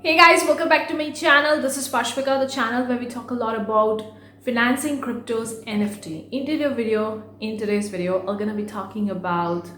Hey guys, welcome back to my channel. This is Pashvika, the channel where we talk a lot about financing cryptos, NFT. In today's video, I'm gonna be talking about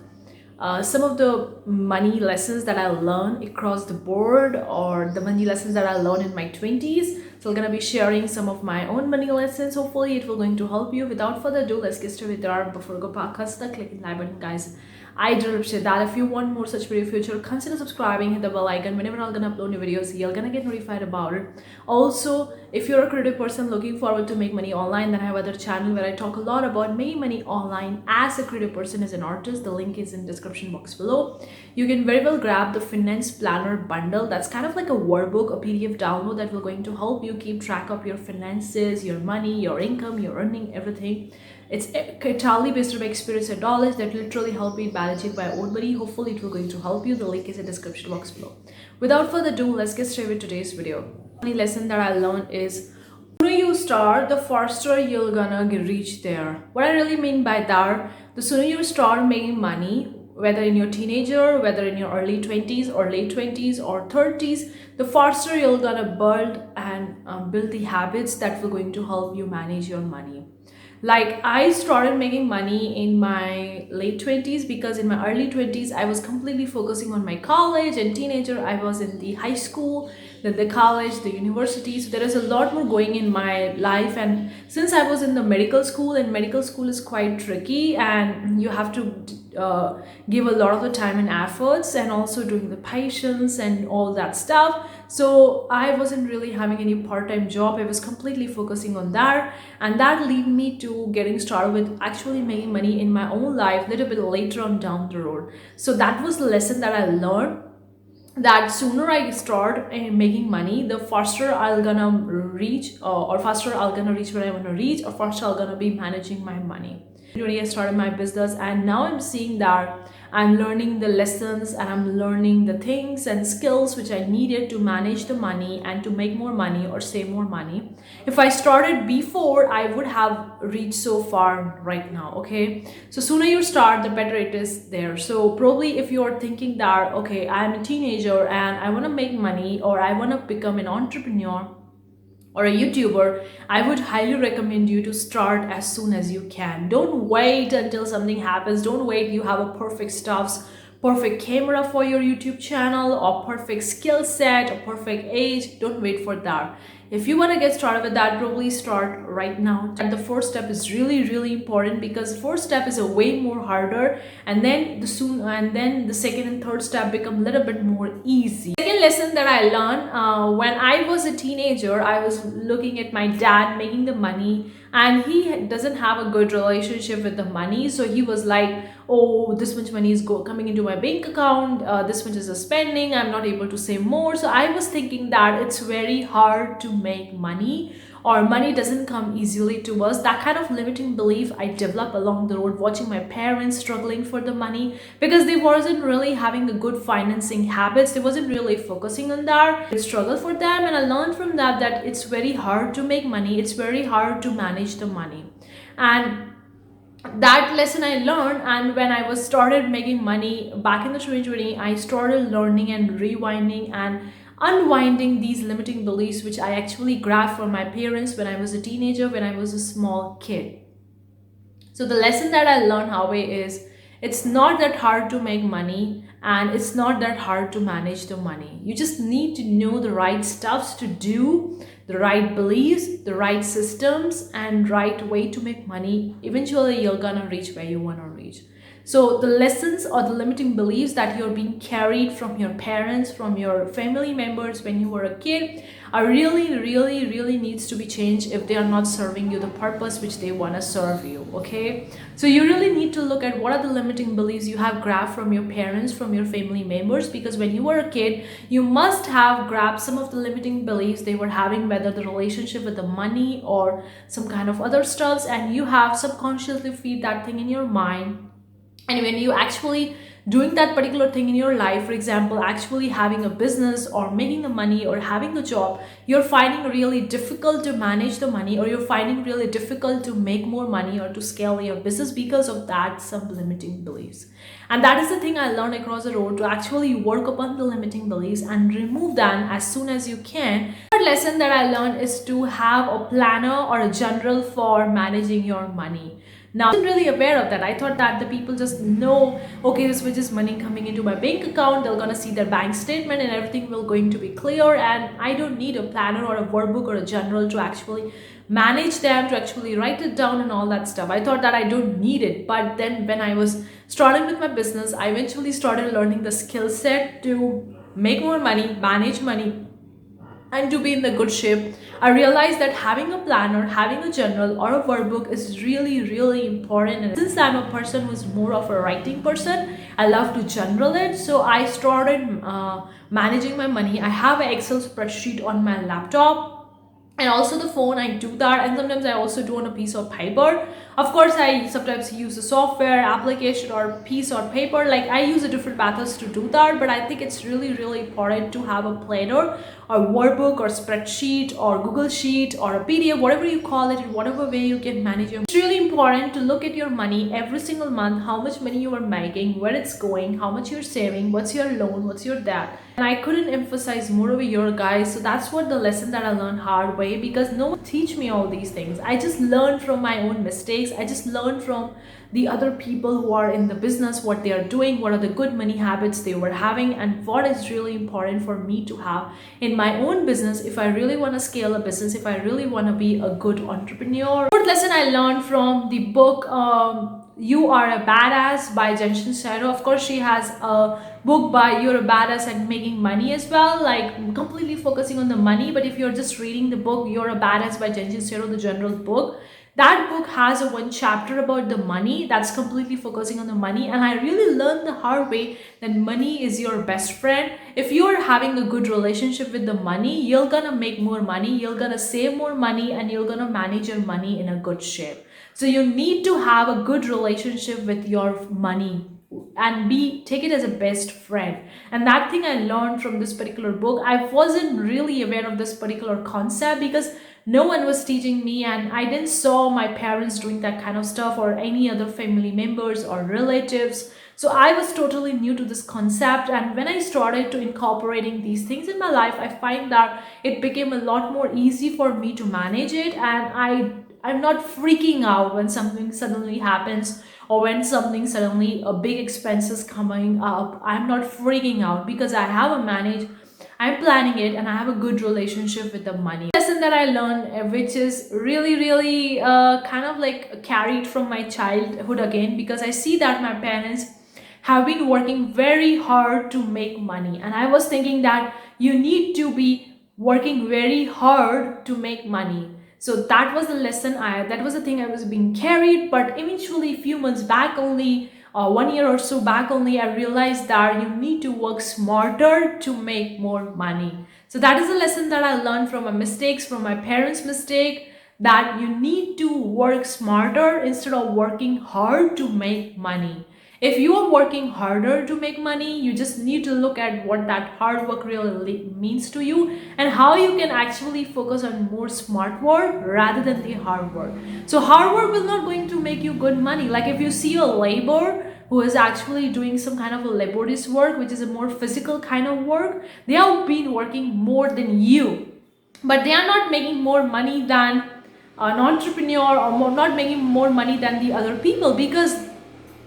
some of the money lessons that I learned across the board, or the money lessons that I learned in my 20s. So I'm gonna be sharing some of my own money lessons. Hopefully, it will going to help you. Without further ado, let's get started there. Before we go past the click like button, guys. I do appreciate that. If you want more such video future, consider subscribing, hit the bell icon. Whenever I'm gonna upload new videos, you're gonna get notified about it. Also, if you're a creative person looking forward to make money online, then I have other channel where I talk a lot about making money online as a creative person, as an artist. The link is in description box below. You can very well grab the finance planner bundle. That's kind of like a workbook, a PDF download that will going to help you keep track of your finances, your money, your income, your earning, everything. It's entirely based on my experience and knowledge that literally help me managing my own money. Hopefully, it will going to help you. The link is in the description box below. Without further ado, let's get straight with today's video. Only lesson that I learned is the sooner you start, the faster you're gonna reach there. What I really mean by that, the sooner you start making money, whether in your teenager, whether in your early 20s or late 20s or 30s, the faster you're gonna build the habits that will going to help you manage your money. Like, I started making money in my late 20s because in my early 20s I was completely focusing on my college, and teenager I was in the high school, then the college, the university. So there is a lot more going in my life, and since I was in the medical school, and medical school is quite tricky and you have to give a lot of the time and efforts, and also doing the patients and all that stuff. So I wasn't really having any part-time job. I was completely focusing on that, and that led me to getting started with actually making money in my own life a little bit later on down the road. So that was the lesson that I learned, that sooner I start making money, the faster I'll gonna reach, or faster I'll gonna reach where I want to reach, or faster I'll gonna be managing my money. Today I started my business, and now I'm seeing that I'm learning the lessons, and I'm learning the things and skills which I needed to manage the money and to make more money or save more money. If I started before, I would have reached so far right now. Okay, so sooner you start, the better it is there. So probably if you're thinking that, okay, I'm a teenager and I want to make money, or I want to become an entrepreneur or a YouTuber, I would highly recommend you to start as soon as you can. Don't wait until something happens. Don't wait you have a perfect stuffs, perfect camera for your YouTube channel, or perfect skill set, or perfect age. Don't wait for that. If you want to get started with that, probably start right now. And the first step is really important, because first step is a way more harder, and then the second and third step become a little bit more easy. Second lesson that I learned, when I was a teenager, I was looking at my dad making the money, and he doesn't have a good relationship with the money. So he was like, oh, this much money is coming into my bank account, this much is a spending, I'm not able to save more. So I was thinking that it's very hard to make money, or money doesn't come easily to us. That kind of limiting belief I developed along the road, watching my parents struggling for the money, because they wasn't really having a good financing habits. They wasn't really focusing on that. It struggled for them, and I learned from that it's very hard to make money, it's very hard to manage the money. And that lesson I learned, and when I was started making money back in the 2020, I started learning and rewinding and unwinding these limiting beliefs which I actually grabbed from my parents when I was a teenager, when I was a small kid. So the lesson that I learned, Howie, is it's not that hard to make money, and it's not that hard to manage the money. You just need to know the right stuffs to do, the right beliefs, the right systems, and right way to make money. Eventually, you're gonna reach where you wanna reach. So the lessons or the limiting beliefs that you're being carried from your parents, from your family members when you were a kid, are really needs to be changed if they are not serving you the purpose which they want to serve you. Okay, so you really need to look at what are the limiting beliefs you have grabbed from your parents, from your family members, because when you were a kid, you must have grabbed some of the limiting beliefs they were having, whether the relationship with the money or some kind of other stuffs, and you have subconsciously feed that thing in your mind. And when you actually doing that particular thing in your life, for example, actually having a business or making the money or having a job, you're finding really difficult to manage the money, or you're finding really difficult to make more money or to scale your business because of that some limiting beliefs. And that is the thing I learned across the road, to actually work upon the limiting beliefs and remove them as soon as you can. Third lesson that I learned is to have a planner or a general for managing your money. Now, I wasn't really aware of that. I thought that the people just know, okay, this is just money coming into my bank account. They're gonna see their bank statement and everything will going to be clear. And I don't need a planner or a workbook or a journal to actually manage them, to actually write it down and all that stuff. I thought that I don't need it. But then when I was starting with my business, I eventually started learning the skill set to make more money, manage money, and to be in the good shape. I realized that having a planner, having a journal or a workbook is really important. And since I'm a person who's more of a writing person, I love to journal it. So I started managing my money. I have an Excel spreadsheet on my laptop and also the phone. I do that, and sometimes I also do on a piece of paper. Of course, I sometimes use a software application or piece or paper. Like, I use a different methods to do that, but I think it's really important to have a planner or workbook or spreadsheet or Google Sheet or a PDF, whatever you call it, in whatever way you can manage your. It's really important to look at your money every single month, how much money you are making, where it's going, how much you're saving, what's your loan, what's your debt. And I couldn't emphasize more over here, guys. So that's what the lesson that I learned hard way, because no one teach me all these things. I just learned from my own mistakes. I just learned from the other people who are in the business, what they are doing, what are the good money habits they were having, and what is really important for me to have in my own business if I really want to scale a business, if I really want to be a good entrepreneur. Fourth lesson I learned from the book You Are a Badass by Jen Sincero. Of course, she has a book by You're a Badass and Making Money as well, like completely focusing on the money. But if you're just reading the book You're a Badass by Jen Sincero, the general book, that book has a one chapter about the money that's completely focusing on the money. And I really learned the hard way that money is your best friend. If you're having a good relationship with the money, you're gonna make more money, you're gonna save more money, and you're gonna manage your money in a good shape. So you need to have a good relationship with your money and take it as a best friend. And that thing I learned from this particular book. I wasn't really aware of this particular concept because no one was teaching me, and I didn't saw my parents doing that kind of stuff or any other family members or relatives. So I was totally new to this concept, and when I started to incorporating these things in my life, I find that it became a lot more easy for me to manage it. And I'm not freaking out when something suddenly happens, or when something suddenly a big expenses coming up. I'm not freaking out because I have a manage, I'm planning it, and I have a good relationship with the money. Lesson that I learned, which is really kind of like carried from my childhood again, because I see that my parents have been working very hard to make money, and I was thinking that you need to be working very hard to make money. So that was the lesson that was the thing I was being carried. But eventually, a few months back only, 1 year or so back only, I realized that you need to work smarter to make more money. So that is a lesson that I learned from my mistakes, from my parents' mistake, that you need to work smarter instead of working hard to make money. If you are working harder to make money, you just need to look at what that hard work really means to you and how you can actually focus on more smart work rather than the hard work. So hard work will not going to make you good money. Like if you see a laborer who is actually doing some kind of a laborious work, which is a more physical kind of work, they have been working more than you, but they are not making more money than an entrepreneur, or not making more money than the other people, because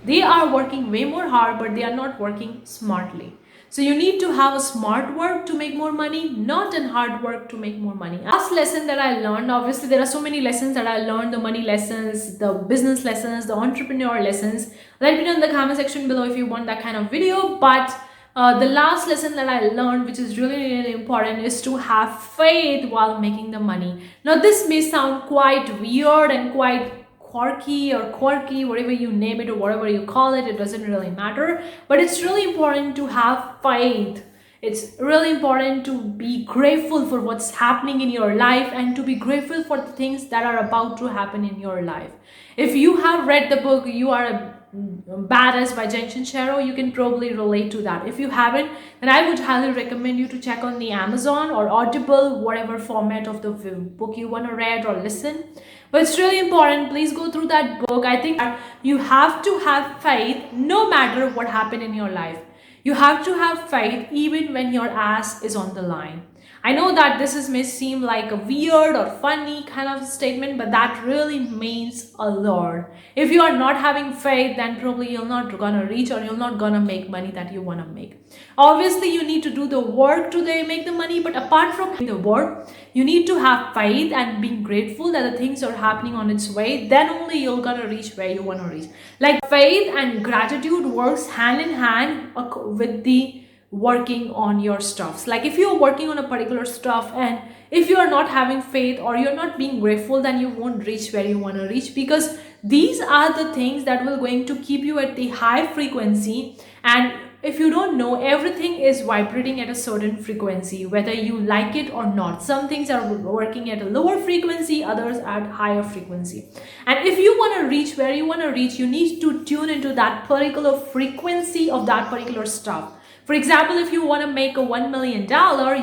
they are working way more hard, but they are not working smartly. So you need to have a smart work to make more money, not an hard work to make more money. Last lesson that I learned, obviously there are so many lessons that I learned, the money lessons, the business lessons, the entrepreneur lessons. Let me know in the comment section below if you want that kind of video. But the last lesson that I learned, which is really important, is to have faith while making the money. Now this may sound quite weird and quite quirky, whatever you name it or whatever you call it, it doesn't really matter. But it's really important to have faith. It's really important to be grateful for what's happening in your life and to be grateful for the things that are about to happen in your life. If you have read the book You Are a Badass by Jen Sincero, you can probably relate to that. If you haven't, then I would highly recommend you to check on the Amazon or Audible, whatever format of the book you want to read or listen. But it's really important. Please go through that book. I think you have to have faith no matter what happened in your life. You have to have faith even when your ass is on the line. I know that may seem like a weird or funny kind of statement, but that really means a lot. If you are not having faith, then probably you're not gonna reach or you're not gonna make money that you wanna make. Obviously, you need to do the work to make the money, but apart from the work, you need to have faith and being grateful that the things are happening on its way. Then only you're gonna reach where you wanna reach. Like faith and gratitude works hand in hand with the working on your stuffs. Like if you're working on a particular stuff and if you are not having faith or you're not being grateful, then you won't reach where you want to reach, because these are the things that will going to keep you at the high frequency. And if you don't know, everything is vibrating at a certain frequency, whether you like it or not. Some things are working at a lower frequency, others at higher frequency. And if you want to reach where you want to reach, you need to tune into that particular frequency of that particular stuff. For example, if you want to make a $1 million,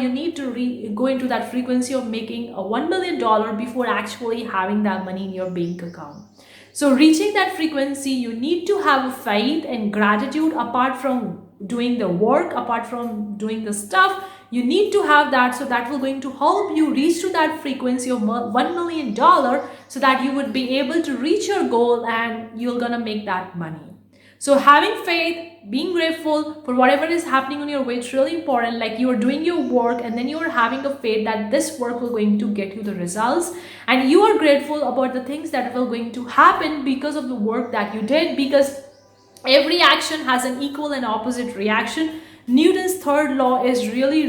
you need to go into that frequency of making a $1 million before actually having that money in your bank account. So reaching that frequency, you need to have faith and gratitude. Apart from doing the work, apart from doing the stuff, you need to have that. So that will going to help you reach to that frequency of $1 million, so that you would be able to reach your goal and you're gonna make that money. So having faith, being grateful for whatever is happening on your way, it's really important. Like you are doing your work and then you are having a faith that this work will going to get you the results, and you are grateful about the things that will going to happen because of the work that you did, because every action has an equal and opposite reaction. Newton's third law is really,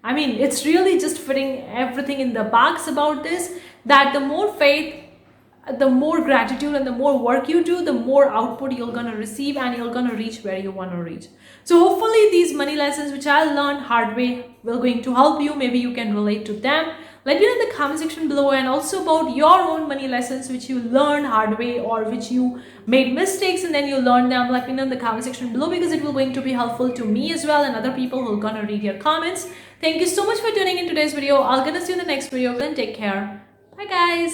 it's really just fitting everything in the box about this, that the more faith, the more gratitude and the more work you do, the more output you're gonna receive and you're gonna reach where you want to reach. So hopefully these money lessons which I learned hard way will going to help you. Maybe you can relate to them. Let me know in the comment section below, and also about your own money lessons which you learned hard way or which you made mistakes and then you learned them. Let me know in the comment section below, because it will going to be helpful to me as well and other people who are gonna read your comments. Thank you so much for tuning in today's video. I'll gonna see you in the next video. Then take care. Bye guys.